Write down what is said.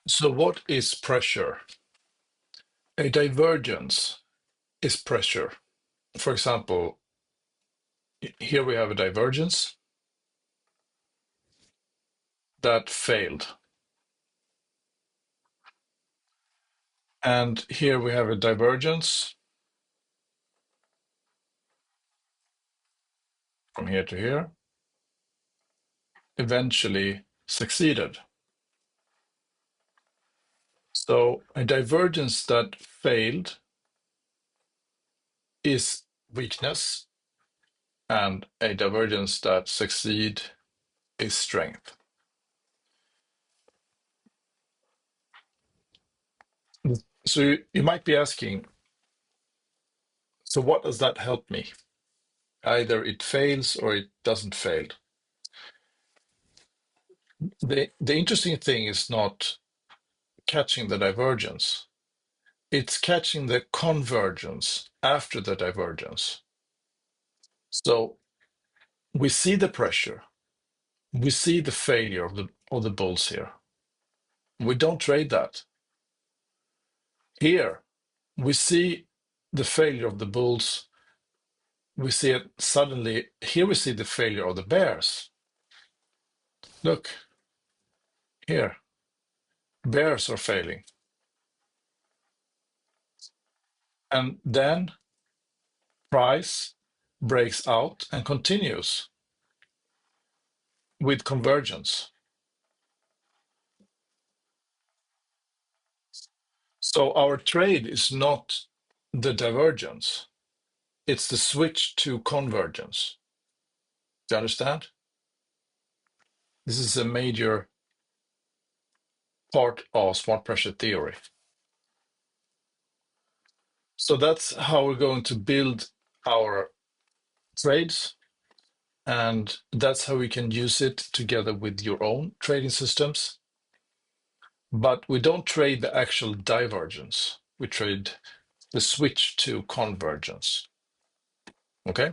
So what is pressure? A divergence is pressure. For example, here we have a divergence that failed. And here we have a divergence from here to here, eventually succeeded. So a divergence that failed is weakness, and a divergence that succeed is strength. So you might be asking, so what does that help me? Either it fails or it doesn't fail. The interesting thing is not catching the divergence. It's catching the convergence after the divergence. So we see the pressure. We see the failure of the bulls here. We don't trade that. Here, we see the failure of the bulls. We see it suddenly. Here we see the failure of the bears. Look, here, bears are failing. And then price breaks out and continues with convergence. So our trade is not the divergence, it's the switch to convergence. Do you understand? This is a major part of smart pressure theory. So that's how we're going to build our trades, and that's how we can use it together with your own trading systems. But we don't trade the actual divergence. We trade the switch to convergence. Okay?